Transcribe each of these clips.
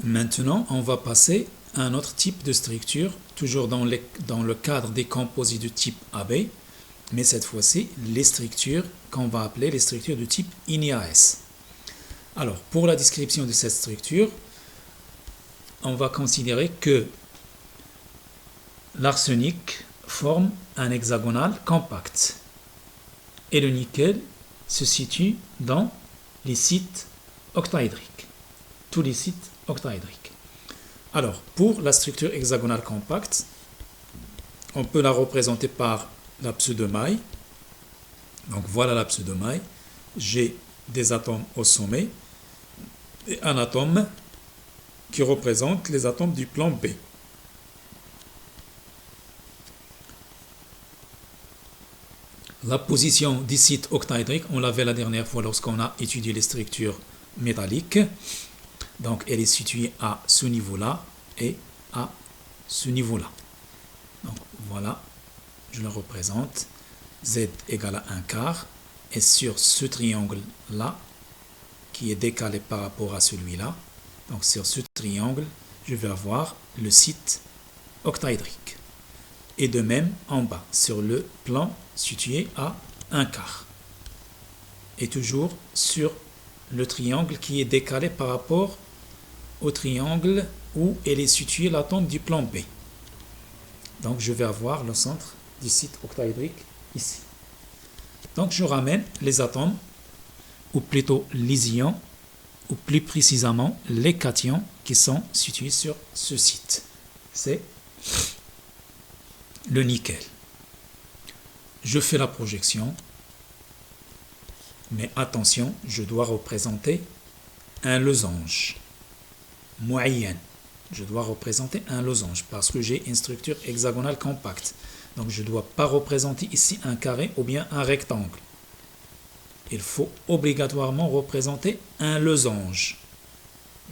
Maintenant, on va passer à un autre type de structure, toujours dans le cadre des composites de type AB, mais cette fois-ci, les structures qu'on va appeler les structures de type INIAS. Alors, pour la description de cette structure, on va considérer que l'arsenic forme un hexagonal compact et le nickel se situe dans les sites octaédriques, tous les sites octaédriques. Alors, pour la structure hexagonale compacte, on peut la représenter par la pseudomaille. Donc voilà la pseudomaille. J'ai des atomes au sommet et un atome qui représente les atomes du plan B. La position des sites octaédriques, on l'avait la dernière fois lorsqu'on a étudié les structures métalliques. Donc elle est située à ce niveau-là et à ce niveau-là. Donc voilà, je le représente. Z égale à 1 quart. Et sur ce triangle-là, qui est décalé par rapport à celui-là, donc sur ce triangle, je vais avoir le site octaédrique. Et de même en bas, sur le plan situé à 1 quart. Et toujours sur le triangle qui est décalé par rapport au triangle où elle est située l'atome du plan B. Donc je vais avoir le centre du site octaédrique ici. Donc je ramène les atomes, ou plutôt les ions, ou plus précisément les cations qui sont situés sur ce site. C'est le nickel. Je fais la projection, mais attention, je dois représenter un losange. Moyenne. Je dois représenter un losange parce que j'ai une structure hexagonale compacte. Donc je ne dois pas représenter ici un carré ou bien un rectangle. Il faut obligatoirement représenter un losange.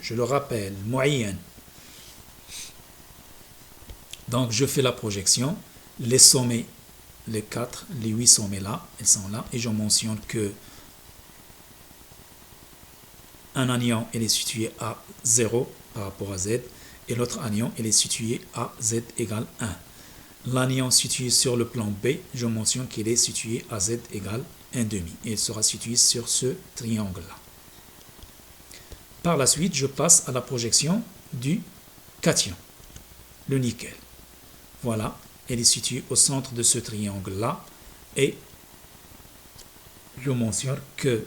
Je le rappelle, moyenne. Donc je fais la projection. Les sommets, les 8 sommets là, ils sont là. Et je mentionne que un anion il est situé à 0 par rapport à Z. Et l'autre anion il est situé à Z égale 1. L'anion situé sur le plan B, je mentionne qu'il est situé à Z égale 1,5. Et il sera situé sur ce triangle-là. Par la suite, je passe à la projection du cation, le nickel. Voilà, elle est située au centre de ce triangle-là. Et je mentionne que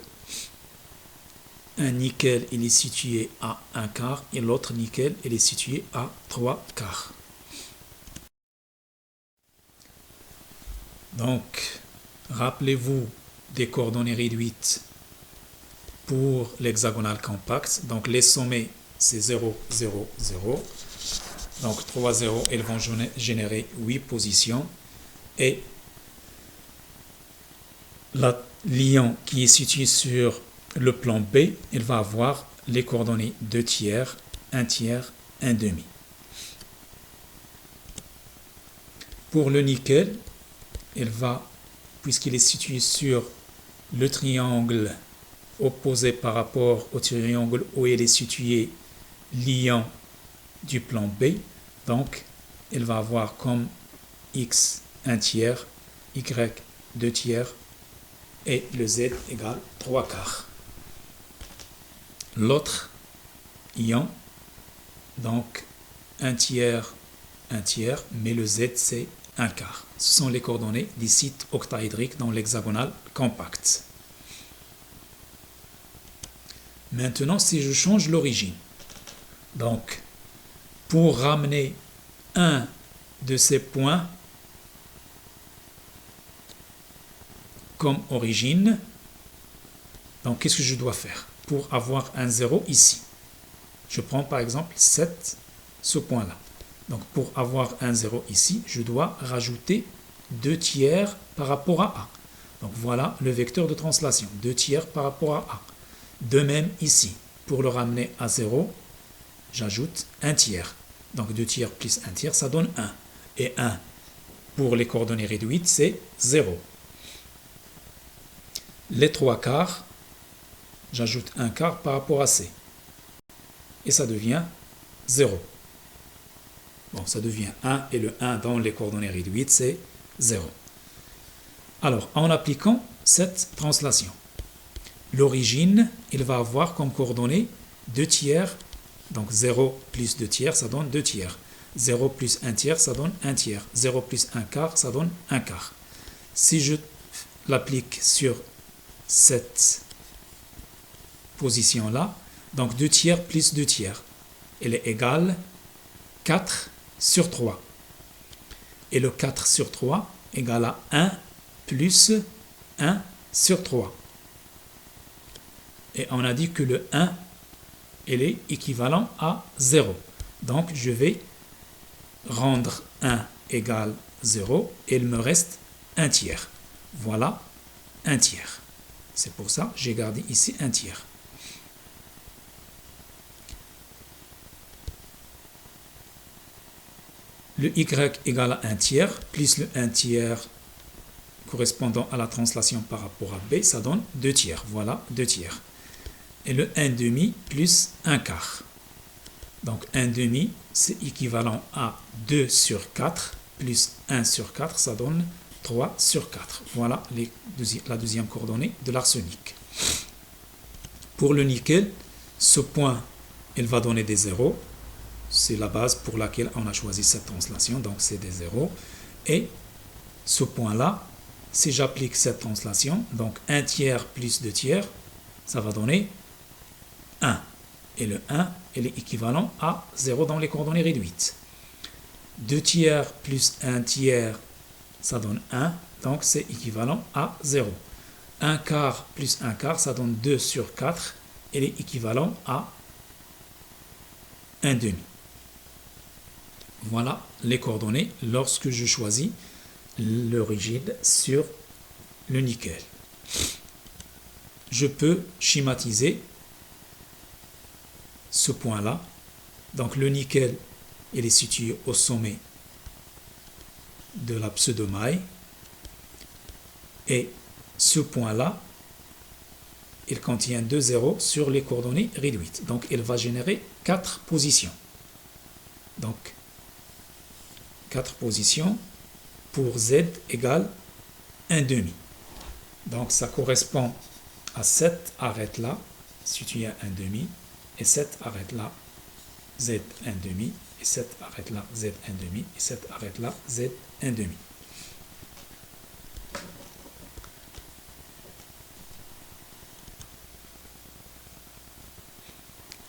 un nickel il est situé à 1 quart et l'autre nickel il est situé à 3 quarts. Donc, rappelez-vous des coordonnées réduites pour l'hexagonal compact. Donc, les sommets, c'est 0, 0, 0. Donc, 3 zéros, ils vont générer 8 positions. Et l'ion qui est situé sur le plan B, il va avoir les coordonnées 2 tiers, 1 tiers, 1,5. Pour le nickel, il va, puisqu'il est situé sur le triangle opposé par rapport au triangle où il est situé l'ion du plan B, donc il va avoir comme X 1 tiers, Y 2 tiers et le Z égale 3 quarts. L'autre ion, donc 1 tiers, mais le Z c'est 1 quart. Ce sont les coordonnées des sites octaédriques dans l'hexagonal compact. Maintenant, si je change l'origine, donc pour ramener un de ces points comme origine, donc qu'est-ce que je dois faire pour avoir un 0 ici? Je prends par exemple ce point-là. Donc pour avoir un 0 ici, je dois rajouter 2 tiers par rapport à A. Donc voilà le vecteur de translation, 2 tiers par rapport à A. De même ici, pour le ramener à 0, j'ajoute 1 tiers. Donc 2 tiers plus 1 tiers, ça donne 1. Et 1 pour les coordonnées réduites, c'est 0. Les 3 quarts, j'ajoute 1 quart par rapport à C. Et ça devient 0. Bon, ça devient 1 et le 1 dans les coordonnées réduites, c'est 0. Alors, en appliquant cette translation, l'origine, il va avoir comme coordonnées 2 tiers. Donc 0 plus 2 tiers, ça donne 2 tiers. 0 plus 1 tiers, ça donne 1 tiers. 0 plus 1 quart, ça donne 1 quart. Si je l'applique sur cette position-là, donc 2 tiers plus 2 tiers, elle est égale 4 sur 3. Et le 4 sur 3 égale à 1 plus 1 sur 3. Et on a dit que le 1, il est équivalent à 0. Donc, je vais rendre 1 égale 0 et il me reste 1 tiers. Voilà 1 tiers. C'est pour ça que j'ai gardé ici 1 tiers. Le y égale à 1 tiers, plus le 1 tiers correspondant à la translation par rapport à b, ça donne 2 tiers. Voilà 2 tiers. Et le 1 demi plus 1 quart. Donc 1 demi, c'est équivalent à 2 sur 4, plus 1 sur 4, ça donne 3 sur 4. Voilà la deuxième coordonnée de l'arsenic. Pour le nickel, ce point, il va donner des zéros. C'est la base pour laquelle on a choisi cette translation, donc c'est des zéros. Et ce point-là, si j'applique cette translation, donc 1 tiers plus 2 tiers, ça va donner 1. Et le 1, il est équivalent à 0 dans les coordonnées réduites. 2 tiers plus 1 tiers, ça donne 1, donc c'est équivalent à 0. 1 quart plus 1 quart, ça donne 2 sur 4, il est équivalent à 1 demi. Voilà les coordonnées lorsque je choisis l'origine sur le nickel. Je peux schématiser ce point-là. Donc le nickel, il est situé au sommet de la pseudomaille. Et ce point-là, il contient 2 zéros sur les coordonnées réduites. Donc il va générer 4 positions. Donc 4 positions pour z égale 1 demi. Donc ça correspond à cette arête-là, située à 1 demi, et cette arête-là, z 1 demi, et cette arête-là, z 1 demi, et cette arête-là, z 1 demi.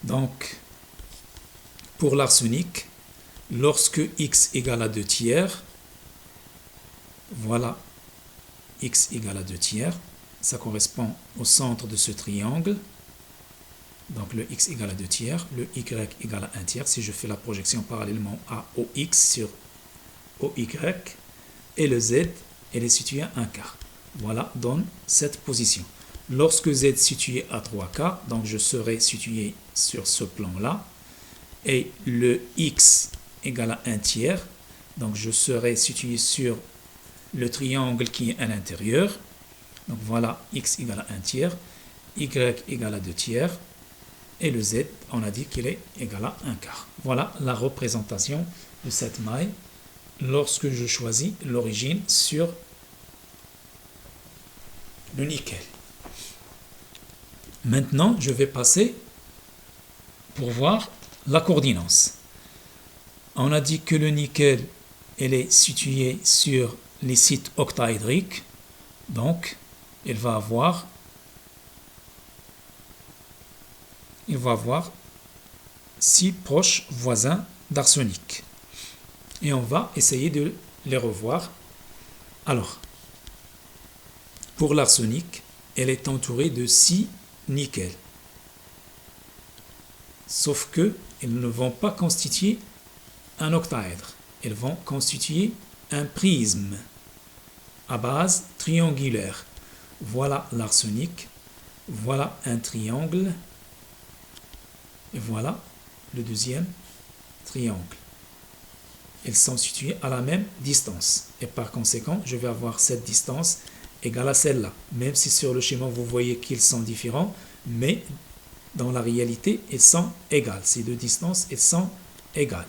Donc, pour l'arsenic, lorsque x égale à 2 tiers, voilà x égale à 2 tiers, ça correspond au centre de ce triangle. Donc le x égale à 2 tiers, le y égale à 1 tiers. Si je fais la projection parallèlement à OX sur OY, et le z, elle est située à 1 quart. Voilà, donne cette position. Lorsque z est situé à 3 quarts, donc je serai situé sur ce plan-là, et le x égale à 1 tiers, donc je serai situé sur le triangle qui est à l'intérieur. Donc voilà, x égale à 1 tiers, y égale à 2 tiers, et le z, on a dit qu'il est égal à 1 quart. Voilà la représentation de cette maille lorsque je choisis l'origine sur le nickel. Maintenant, je vais passer pour voir la coordinance. On a dit que le nickel, elle est situé sur les sites octaédriques, donc il va avoir 6 proches voisins d'arsenic. Et on va essayer de les revoir. Alors, pour l'arsenic, elle est entourée de 6 nickels. Sauf que ils ne vont pas constituer un octaèdre. Ils vont constituer un prisme à base triangulaire. Voilà l'arsenic. Voilà un triangle. Et voilà le deuxième triangle. Ils sont situés à la même distance. Et par conséquent, je vais avoir cette distance égale à celle-là. Même si sur le schéma, vous voyez qu'ils sont différents, mais dans la réalité, ils sont égales. Ces deux distances, elles sont égale.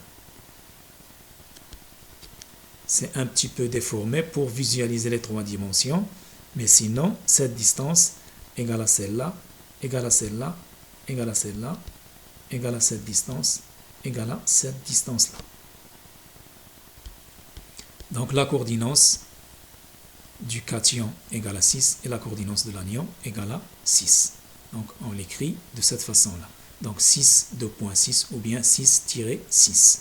C'est un petit peu déformé pour visualiser les 3 dimensions, mais sinon, cette distance égale à celle-là, égale à celle-là, égale à celle-là, égale à cette distance, égale à cette distance-là. Donc la coordinance du cation égale à 6 et la coordinance de l'anion égale à 6. Donc on l'écrit de cette façon-là. Donc 6, 2.6 ou bien 6-6.